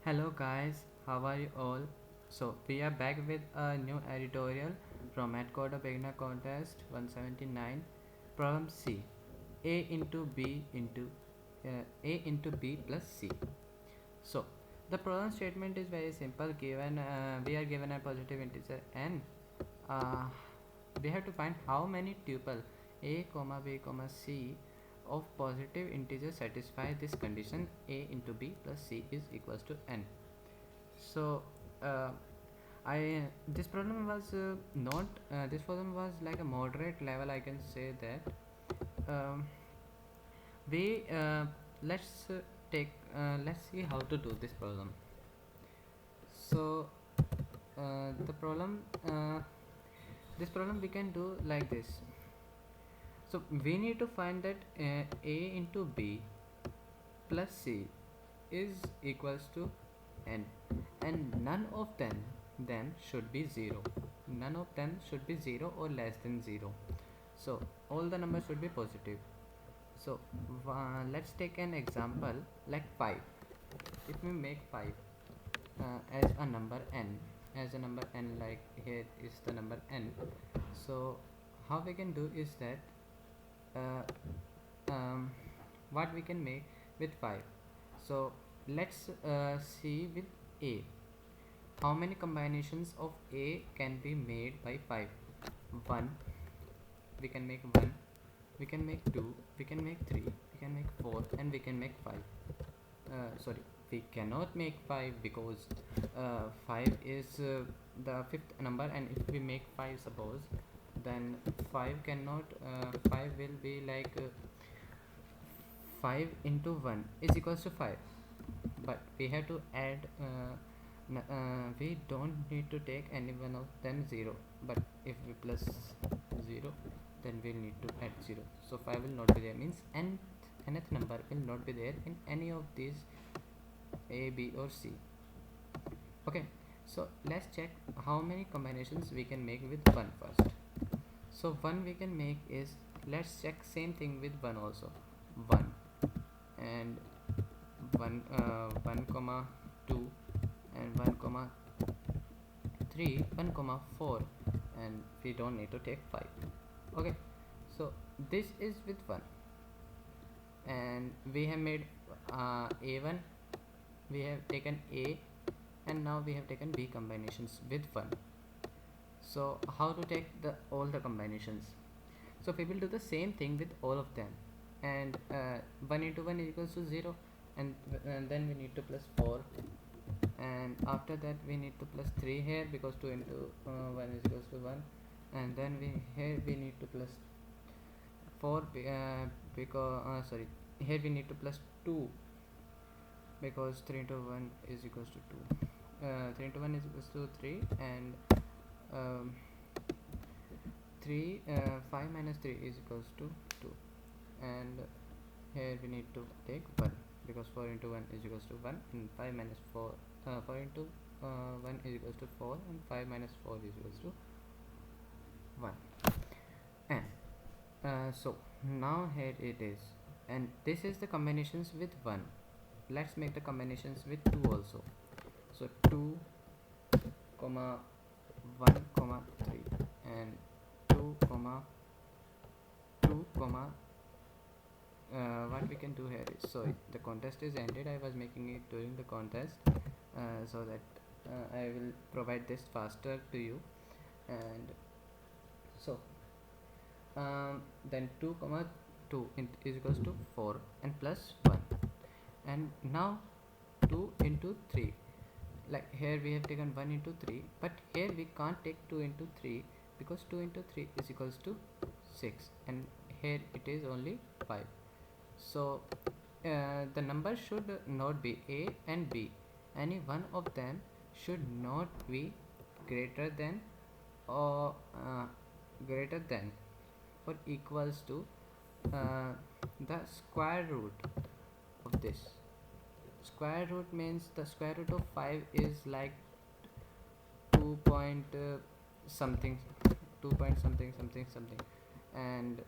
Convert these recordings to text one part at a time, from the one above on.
Hello guys, how are you all? So we are back with a new editorial from AdCoder Beginner Contest 179. Problem C. A into B into A into B plus C. So the problem statement is very simple. Given we are given a positive integer n, uh, we have to find how many tuple a comma b comma c of positive integer satisfy this condition a into b plus c is equals to n. So uh, I this problem was not this problem was like a moderate level, I can say that. We take let's see how to do this problem. So the problem this problem we can do like this. So we need to find that a into b plus c is equals to n, and none of them then should be 0. None of them should be 0 or less than 0. So all the numbers should be positive. So let's take an example like 5. If we make 5 as a number n, like here is the number n. So how we can do is that what we can make with 5. So let's see with a, how many combinations of a can be made by 5. 1, we can make 1, we can make 2, we can make 3, we can make 4, and we can make 5. Sorry, we cannot make 5 because 5 is the fifth number, and if we make 5 suppose, then 5 cannot 5 will be like 5 into 1 is equals to 5, but we have to add we don't need to take any one of them 0, but if we plus 0 then we'll need to add 0. So 5 will not be there, means nth number will not be there in any of these a, b or c. Okay, so let's check how many combinations we can make with 1 first. So 1 we can make is, let's check same thing with 1 also. 1 and 1 comma 2 and 1 comma 3, 1 comma 4, and we don't need to take 5. Okay, so this is with 1, and we have made a1, we have taken a, and now we have taken b combinations with 1. So how to take all the combinations? So we will do the same thing with all of them, and 1 into 1 is equals to 0, and then we need to plus 4, and after that we need to plus 3 here because 2 into 1 is equals to 1, and then we need to plus 4 because sorry, here we need to plus 2 because 3 into 1 is equals to 2. 3 into 1 is equals to 3, and 5 minus 3 is equals to 2, and here we need to take 1 because 4 into 1 is equals to 1, and 5 minus 4 4 into 1 is equals to 4, and 5 minus 4 is equals to 1. And so now here it is, and this is the combinations with 1. Let's make the combinations with 2 also. So 2 comma 1 comma 3, and 2 comma 2 comma what we can do here is, so the contest is ended. I was making it during the contest so that I will provide this faster to you. And so then 2 comma 2 is equals to 4 and plus 1, and now 2 into 3, like here we have taken 1 into 3, but here we can't take 2 into 3 because 2 into 3 is equals to 6, and here it is only 5. So the number should not be a and b, any one of them should not be greater than or greater than or equals to the square root of this. Square root means the square root of 5 is like 2 point something, 2 point something something something, and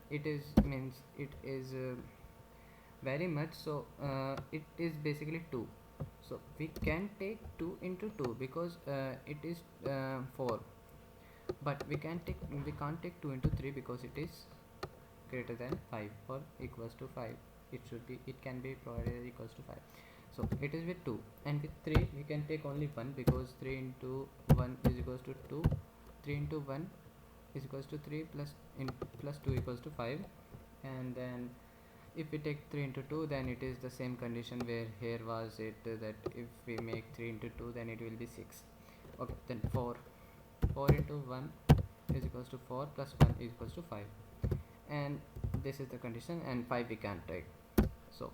it is means it is very much, so it is basically 2. So we can take 2 into 2 because it is 4, but we can't take 2 into 3 because it is greater than 5 or equals to 5. It can be provided as equals to 5. So it is with 2, and with 3 we can take only 1 because 3 into 1 is equals to 2. 3 into 1 is equals to 3 plus 2 equals to 5. And then if we take 3 into 2, then it is the same condition where here was it that if we make 3 into 2, then it will be 6. Okay, then 4 into 1 is equals to 4 plus 1 is equals to 5, and this is the condition, and 5 we can't take. So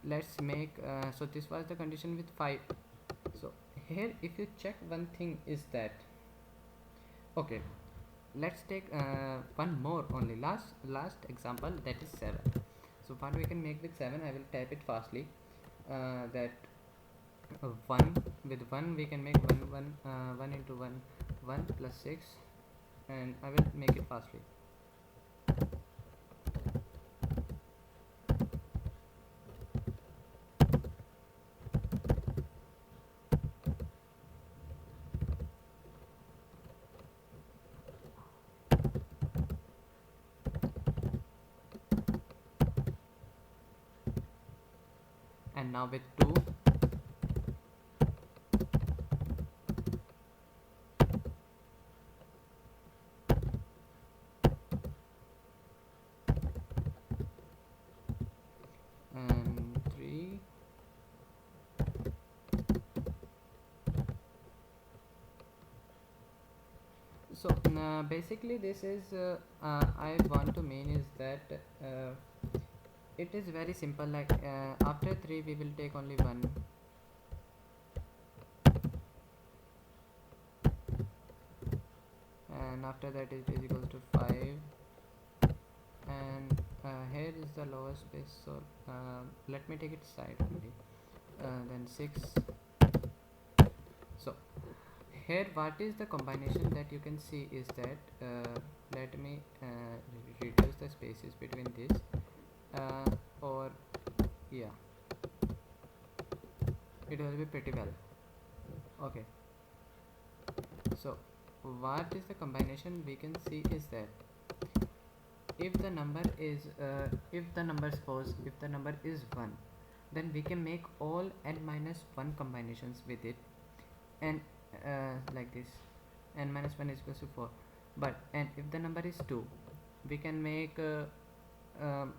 let's make so this was the condition with 5. So here if you check one thing is that, okay, let's take one more only, last example, that is 7. So what we can make with 7, I will type it fastly. That 1 with 1 we can make 1 into 1 1 plus 6, and I will make it fastly. And now with 2, and 3, so basically this is I want to mean is that it is very simple, like after 3 we will take only 1, and after that it is equals to 5, and here is the lowest space, so let me take it side only, then 6. So here what is the combination that you can see is that let me reduce the spaces between this, or yeah, it will be pretty well. Okay, so what is the combination we can see is that if the number is suppose if the number is 1, then we can make all n minus 1 combinations with it, and like this, n minus 1 is equals to 4. But and if the number is 2, we can make um,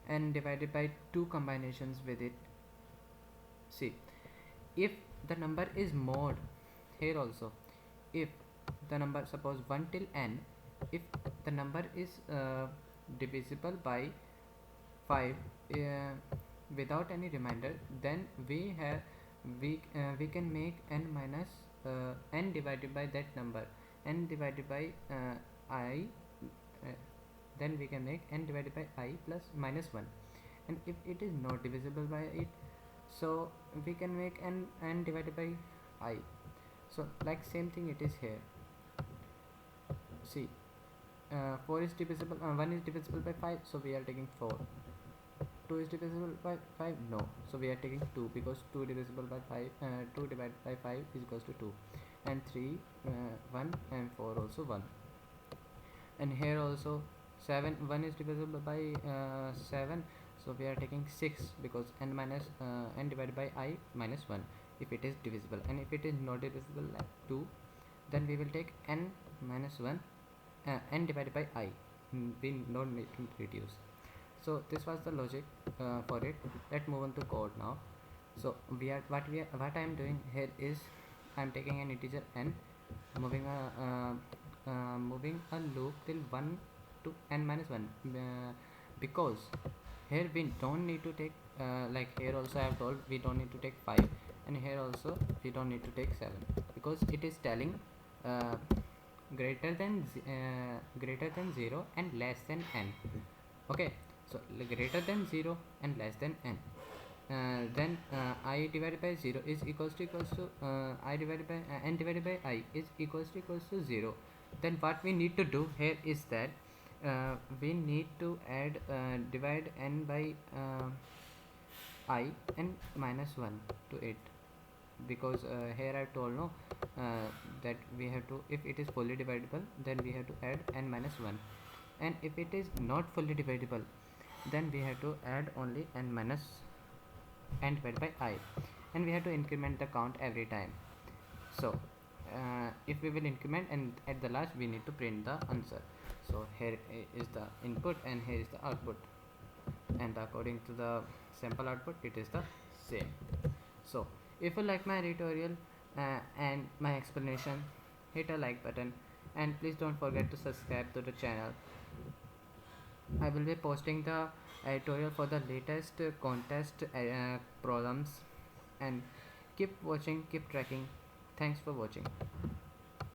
n divided by 2 combinations with it. See, if the number is mod, here also, if the number suppose 1 till n, if the number is divisible by 5 without any remainder, then we can make n minus n divided by that number, n divided by I, then we can make n divided by I plus minus 1. And if it is not divisible by it, so we can make n divided by I. So like same thing it is here. See, 4 is divisible, 1 is divisible by 5, so we are taking 4. 2 is divisible by 5, no, so we are taking 2 because 2 divisible by 5, 2 divided by 5 is equals to 2, and 3 1, and 4 also 1. And here also 7, 1 is divisible by 7, so we are taking 6 because n divided by I minus 1 if it is divisible, and if it is not divisible like 2, then we will take n minus 1, n divided by I. We don't need to reduce. So this was the logic for it. Let's move on to code now. So what I am doing here is I am taking an integer n, moving a loop till 1 to n minus 1, because here we don't need to take like here also I have told we don't need to take 5, and here also we don't need to take 7 because it is telling greater than 0 and less than n. Okay, so greater than 0 and less than n, then I divided by 0 is equals to I divided by n divided by I is equals to 0. Then what we need to do here is that we need to add divide n by I and minus 1 to it, because here I told no, that we have to, if it is fully divisible then we have to add n minus 1, and if it is not fully divisible then we have to add only n minus n divided by I, and we have to increment the count every time. So if we will increment, and at the last we need to print the answer. So here is the input and here is the output, and according to the sample output it is the same. So if you like my tutorial and my explanation, hit a like button, and please don't forget to subscribe to the channel. I will be posting the tutorial for the latest contest problems, and keep watching, keep tracking. Thanks for watching.